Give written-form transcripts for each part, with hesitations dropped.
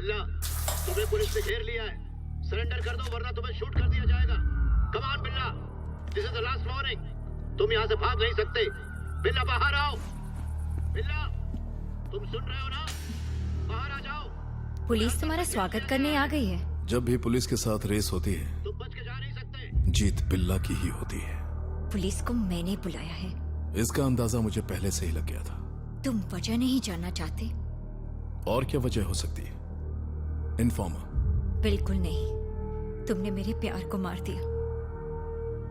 बिल्ला, तुम्हें पुलिस ने घेर लिया है। सरेंडर कर दो वरना तुम्हें शूट कर दिया जाएगा। कम ऑन बिल्ला, this is the last warning. तुम यहाँ से भाग नहीं सकते। बिल्ला बाहर आओ। बिल्ला, तुम सुन रहे हो ना? बाहर आ जाओ। पुलिस तुम्हारा स्वागत करने आ गई है। जब भी पुलिस के साथ रेस होती है, तुम बच के जा नहीं सकते। जीत बिल्ला की ही होती है। पुलिस को मैंने बुलाया है। इसका अंदाजा मुझे पहले से ही लग गया था। तुम वजह नहीं जानना चाहते? और क्या वजह हो सकती है? इन्फॉर्मर? बिल्कुल नहीं। तुमने मेरे प्यार को मार दिया,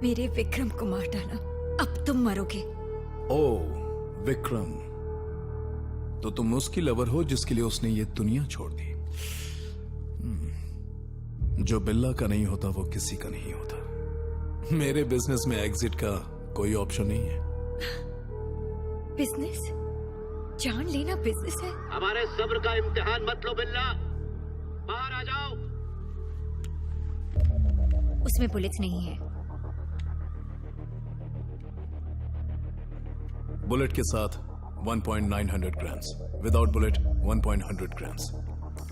मेरे विक्रम को मार डाला। अब तुम मरोगे। ओ विक्रम, तो तुम उसकी लवर हो जिसके लिए उसने ये दुनिया छोड़ दी। जो बिल्ला का नहीं होता वो किसी का नहीं होता। मेरे बिजनेस में एग्जिट का कोई ऑप्शन नहीं है। बिजनेस? जान लेना बिजनेस है? हमारे सब्र का इम्तिहान मत लो बिल्ला, बाहर आ जाओ। उसमें बुलेट्स नहीं है। बुलेट के साथ 1.900 ग्राम्स, विदाउट बुलेट 1.100 ग्राम्स।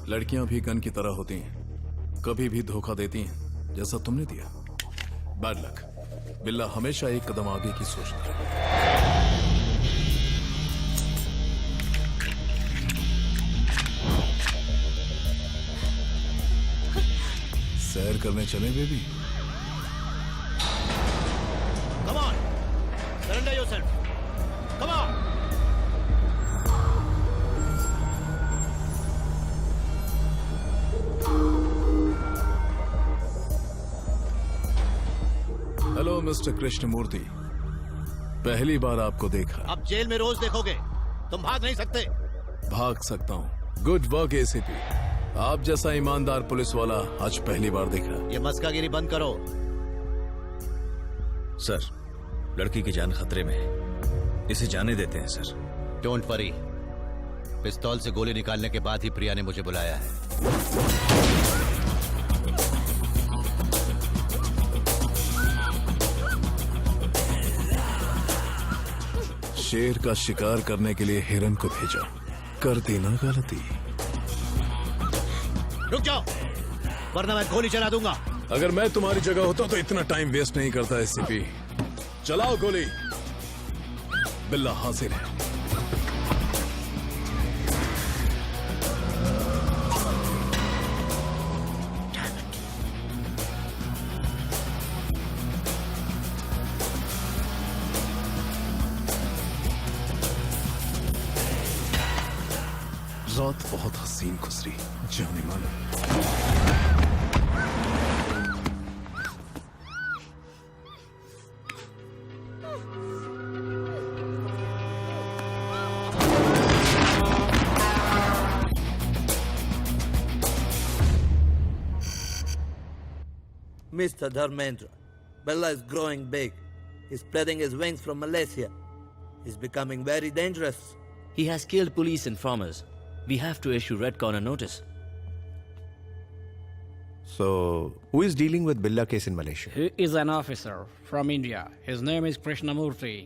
लड़कियां भी गन की तरह होती हैं, कभी भी धोखा देती हैं जैसा तुमने दिया। Bad luck. बिल्ला हमेशा एक कदम आगे की सोचता है। सैर करने चले baby? Come on, surrender yourself. Come on. Hello mister Krishnamurthy, पहली बार आपको देखा। अब जेल में रोज देखोगे, तुम भाग नहीं सकते। भाग सकता हूँ। Good work ACP. आप जैसा ईमानदार पुलिस वाला आज पहली बार देखा। ये मस्कागिरी बंद करो। सर, लड़की की जान खतरे में है, इसे जाने देते हैं सर। डोंट वरी, पिस्तौल से गोली निकालने के बाद ही प्रिया ने मुझे बुलाया है। शेर का शिकार करने के लिए हिरन को भेजा, कर देना गलती। रुक जाओ, वरना मैं गोली चला दूंगा। अगर मैं तुम्हारी जगह होता तो इतना टाइम वेस्ट नहीं करता एसीपी। चलाओ गोली। बिल्ला हाजिर है। रात बहुत हसीन गुजरी जाने मानो। Mr. Dharmendra, Bella is growing big. He's spreading his wings from Malaysia. He's becoming very dangerous. He has killed police informers. We have to issue red corner notice. So, who is dealing with Billa case in Malaysia? He is an officer from India. His name is Krishnamurthy.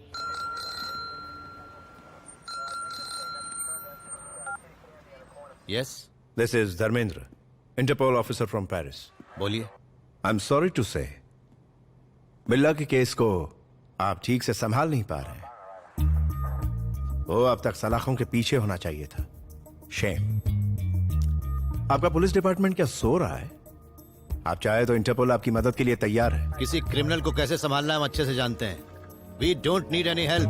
Yes, This is Dharmendra, Interpol officer from Paris. बोलिए। I'm sorry to say, बिल्ला के case को आप ठीक से संभाल नहीं पा रहे हैं। वो अब तक सलाखों के पीछे होना चाहिए था। शेम। आपका पुलिस डिपार्टमेंट क्या सो रहा है? आप चाहे तो इंटरपोल आपकी मदद के लिए तैयार है। किसी क्रिमिनल को कैसे संभालना हम अच्छे से जानते हैं। We don't need any help.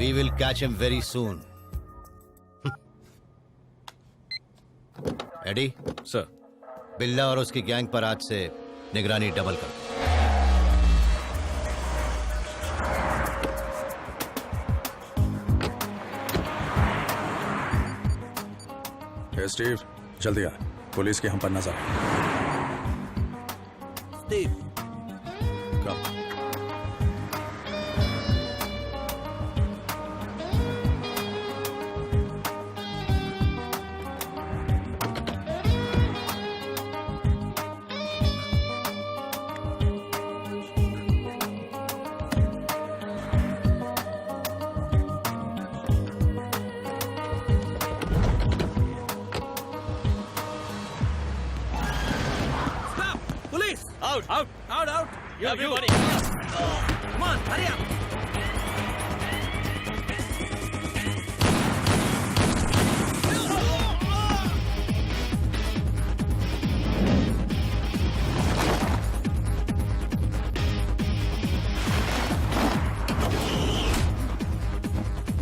We will catch him very soon. Eddie, sir, Billa और उसकी गैंग पर आज से निगरानी डबल कर। स्टीव, जल्दी आ, पुलिस के हम पर नजर। Steve, come. Everybody. Come on, hurry up.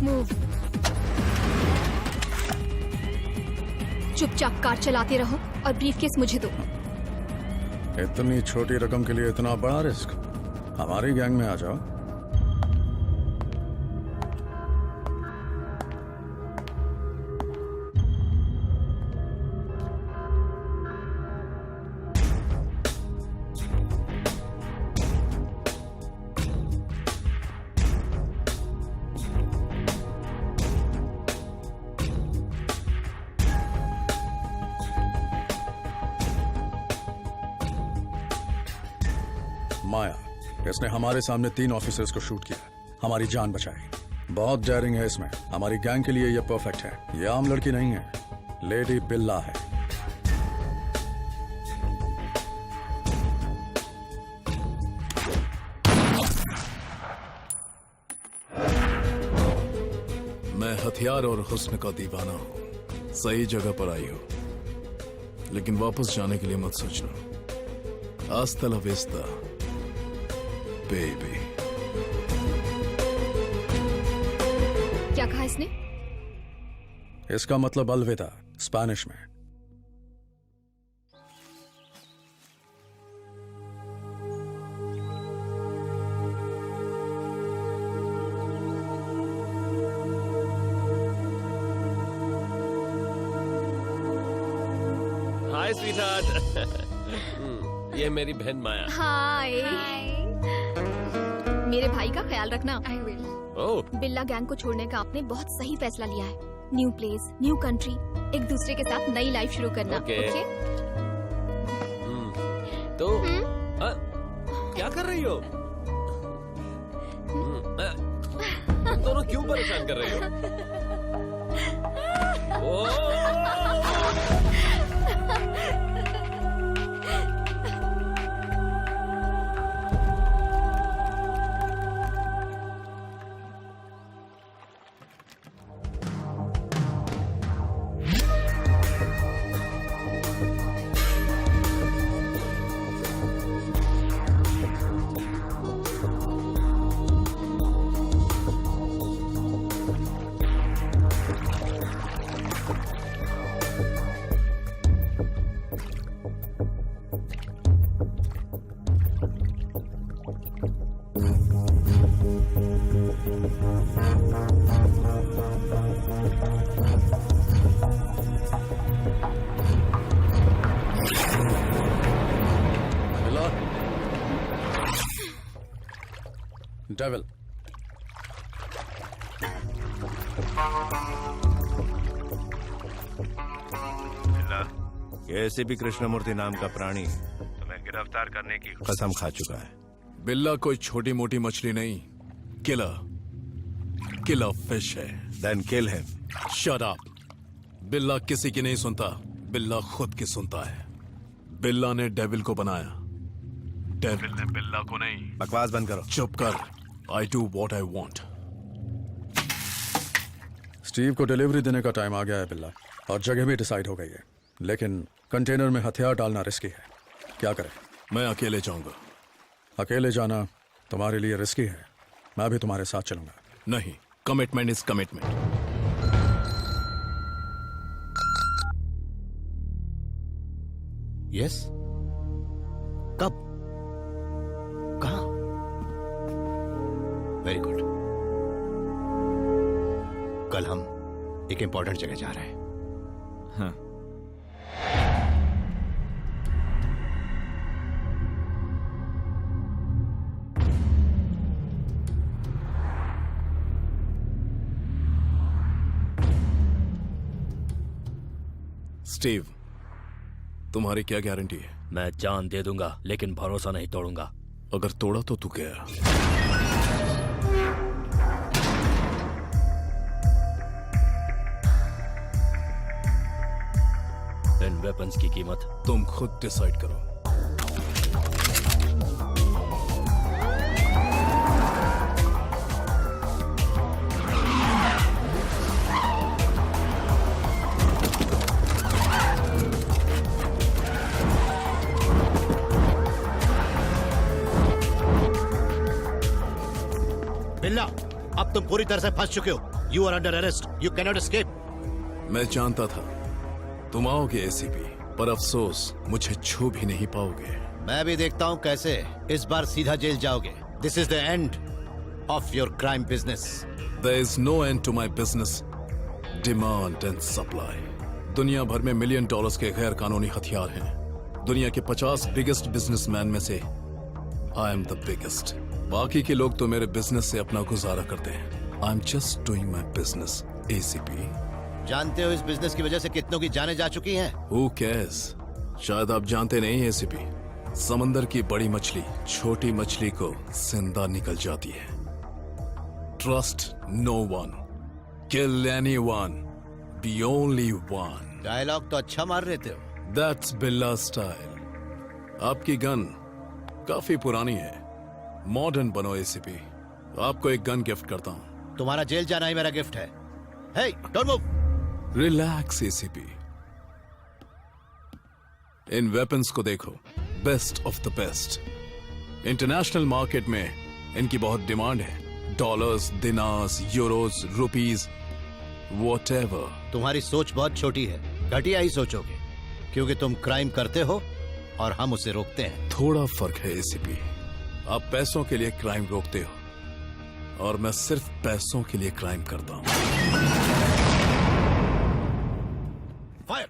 Move. चुपचाप कार चलाते रहो और ब्रीफकेस मुझे दो। इतनी छोटी रकम के लिए इतना बड़ा रिस्क? हमारी गैंग में आ जाओ। माया, इसने हमारे सामने 3 ऑफिसर्स को शूट किया, हमारी जान बचाई। बहुत डेयरिंग है इसमें। हमारी गैंग के लिए ये परफेक्ट है। ये आम लड़की नहीं है, लेडी बिल्ला है। मैं हथियार और हुस्न का दीवाना हूं। सही जगह पर आई हो, लेकिन वापस जाने के लिए मत सोचना। हasta la vista, baby. क्या कहा इसने? इसका मतलब अलविदा स्पेनिश में। हाय स्वीटहार्ट। ये मेरी बहन माया। हाय। मेरे भाई का ख्याल रखना। I will. ओह, बिल्ला गैंग को छोड़ने का आपने बहुत सही फैसला लिया है। न्यू प्लेस, न्यू कंट्री, एक दूसरे के साथ नई लाइफ शुरू करना। ओके। ओके? तो क्या कर रही हो? तुम दोनों क्यों परेशान कर रही हो? डेविल। ये एसीपी कृष्णमूर्ति नाम का प्राणी तुम्हें गिरफ्तार करने की कसम खा चुका है। बिल्ला कोई छोटी मोटी मछली नहीं, किलर फिश है। Then kill him. Shut up. Billa किसी की नहीं सुनता, बिल्ला खुद की सुनता है। बिल्ला ने डेविल को बनाया, डेविल ने बिल्ला को नहीं। बकवास बंद करो। चुप कर। I do what I want. Steve को डिलीवरी देने का टाइम आ गया है बिल्ला, और जगह भी डिसाइड हो गई है, लेकिन कंटेनर में हथियार डालना रिस्की है। क्या करें? मैं अकेले जाऊंगा। अकेले जाना तुम्हारे लिए रिस्की है। मैं भी तुम्हारे साथ चलूंगा। नहीं, कमिटमेंट इज कमिटमेंट। यस? कब? कहाँ? Very good. कल हम एक इंपॉर्टेंट जगह जा रहे हैं। हाँ। स्टीव, तुम्हारी क्या गारंटी है? मैं जान दे दूंगा, लेकिन भरोसा नहीं तोड़ूंगा। अगर तोड़ा तो तू गया। इन वेपन्स की कीमत तुम खुद डिसाइड करो। बिल्ला, अब तुम पूरी तरह से फंस चुके हो। You are under arrest, you can not escape. मैं जानता था तुम आओगे एसीपी, पर अफसोस मुझे छू भी नहीं पाओगे। मैं भी देखता हूँ कैसे इस बार सीधा जेल जाओगे। This is the end of your crime business. There is no end to my business. Demand and supply. दुनिया भर में $1 मिलियन के गैर कानूनी हथियार हैं। दुनिया के 50 बिगेस्ट बिजनेसमैन में से I am the biggest. बाकी के लोग तो मेरे बिजनेस से अपना गुजारा करते हैं। I'm just doing my business, ACP. जानते हो इस बिजनेस की वजह से कितनों की जानें जा चुकी हैं? Who cares? शायद आप जानते नहीं ACP। समंदर की बड़ी मछली छोटी मछली को जिंदा निकल जाती है। Trust no one. Kill anyone. Be only one. Dialogue तो अच्छा मार रहे थे। That's Billa style. आपकी गन काफी पुरानी है। मॉडर्न बनो ACP। आपको एक गन गिफ्ट करता हूँ। तुम्हारा जेल जाना ही मेरा गिफ्ट है। Hey, don't move. Relax ACP। इन वेपन्स को देखो, best of the best. International market में इनकी बहुत डिमांड है। Dollars, dinars, euros, rupees, whatever. तुम्हारी सोच बहुत छोटी है, घटिया ही सोचोगे, क्योंकि तुम क्राइम करते हो और हम उसे रोकते हैं। थोड़ा फर्क है ACP। आप पैसों के लिए क्राइम रोकते हो और मैं सिर्फ पैसों के लिए क्राइम करता हूं। Fire!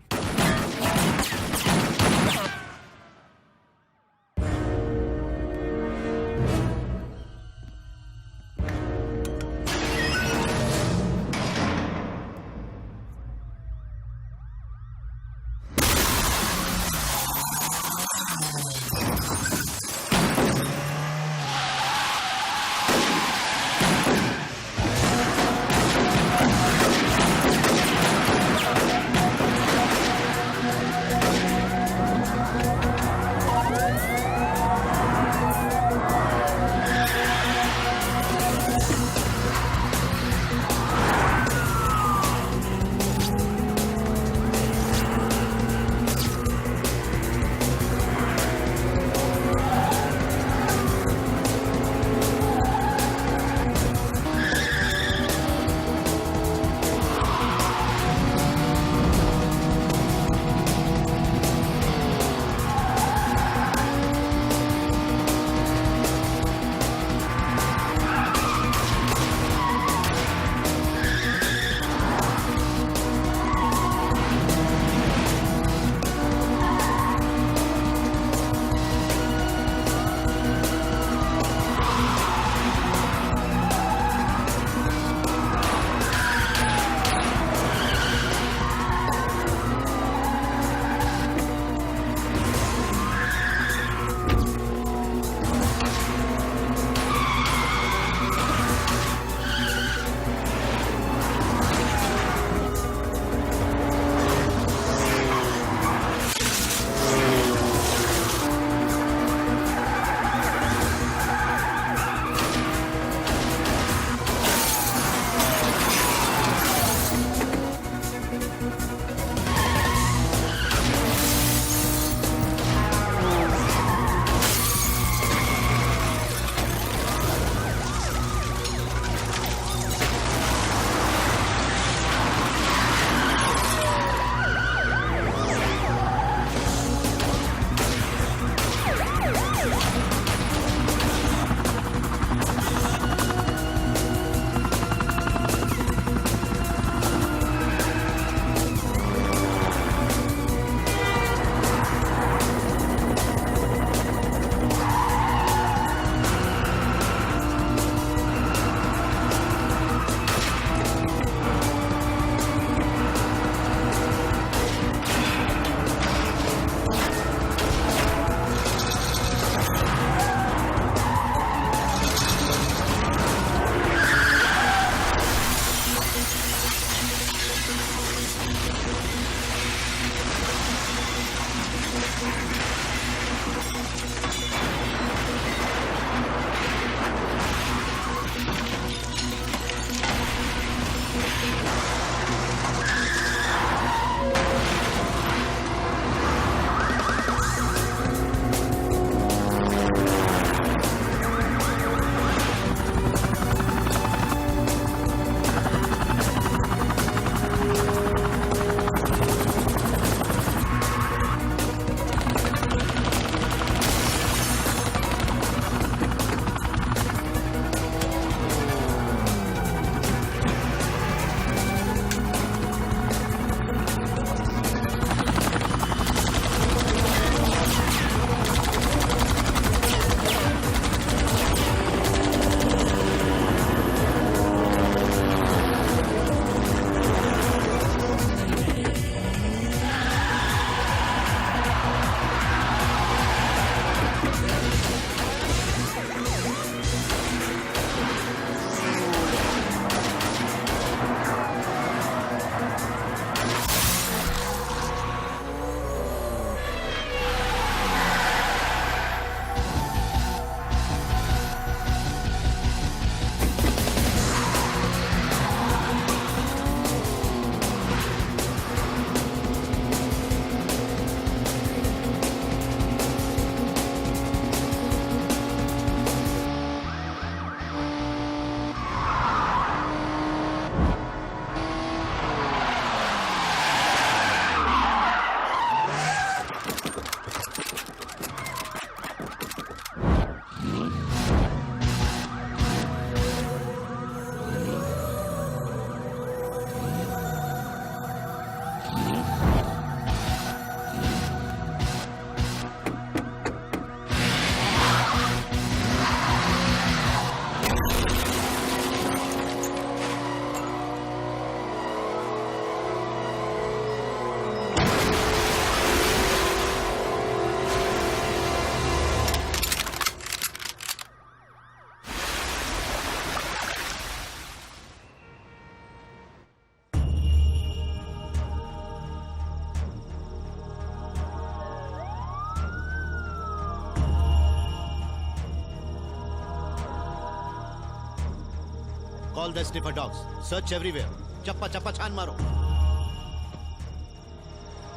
Call the sniffer dogs. Search everywhere. चप्पा चप्पा छान मारो.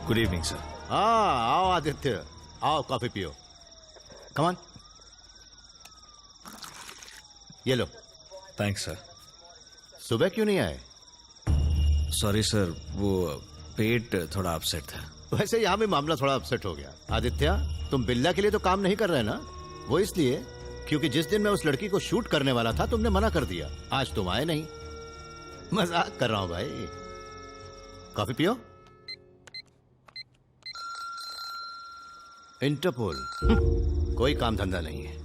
Good evening sir. हाँ, आओ आदित्य. आओ कॉफी पियो. Come on. ये लो. Thanks sir. सुबह क्यों नहीं आए? सॉरी सर, वो पेट थोड़ा अपसेट था. वैसे यहाँ भी मामला थोड़ा अपसेट हो गया. आदित्य, तुम बिल्ला के लिए तो काम नहीं कर रहे ना? वो इसलिए क्योंकि जिस दिन मैं उस लड़की को शूट करने वाला था तुमने मना कर दिया. आज तुम आए नहीं. मजाक कर रहा हूं भाई. कॉफी पियो. इंटरपोल कोई काम धंधा नहीं है.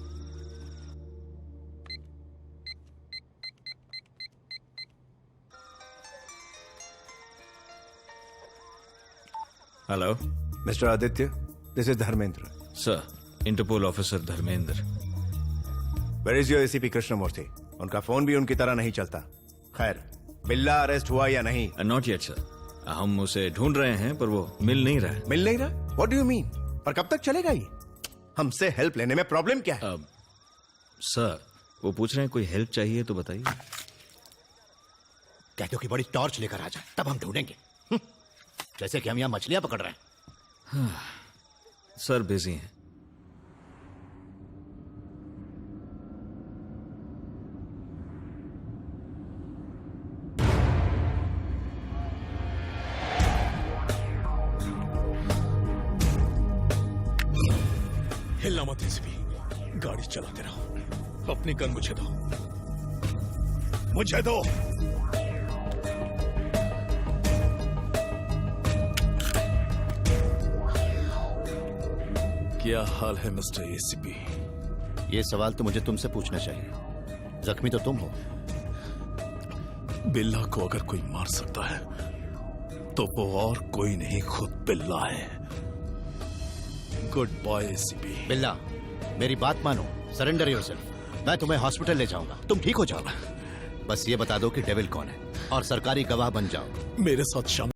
Hello mister Aditya, this is Dharmendra. Sir, Interpol officer Dharmendra. Where is your ACP Krishnamurthy? उनका फोन भी उनकी तरह नहीं चलता. खैर, बिल्ला अरेस्ट हुआ या नहीं? Not yet sir. हम उसे ढूंढ रहे हैं पर वो मिल नहीं रहा है. मिल नहीं रहा? What do you mean? पर कब तक चलेगा ये? हमसे हेल्प लेने में प्रॉब्लम क्या है? सर, वो पूछ रहे हैं कोई हेल्प चाहिए तो बताइए. कहते हो कि बड़ी टॉर्च लेकर आ जाए, तब हम ढूंढेंगे. जैसे कि हम यहाँ मछलियां पकड़ रहे हैं. सर बिजी हैं. हिलना मत एसीपी. गाड़ी चलाते रहो. अपनी गन मुझे दो. मुझे दो. क्या हाल है मिस्टर एसीपी? ये सवाल तो मुझे तुमसे पूछना चाहिए. जख्मी तो तुम हो. बिल्ला को अगर कोई मार सकता है तो वो और कोई नहीं, खुद बिल्ला है. Good bye ACP. बिल्ला, मेरी बात मानो. Surrender yourself. मैं तुम्हें हॉस्पिटल ले जाऊंगा. तुम ठीक हो जाओ. बस ये बता दो कि डेविल कौन है और सरकारी गवाह बन जाओ. मेरे साथ शामिल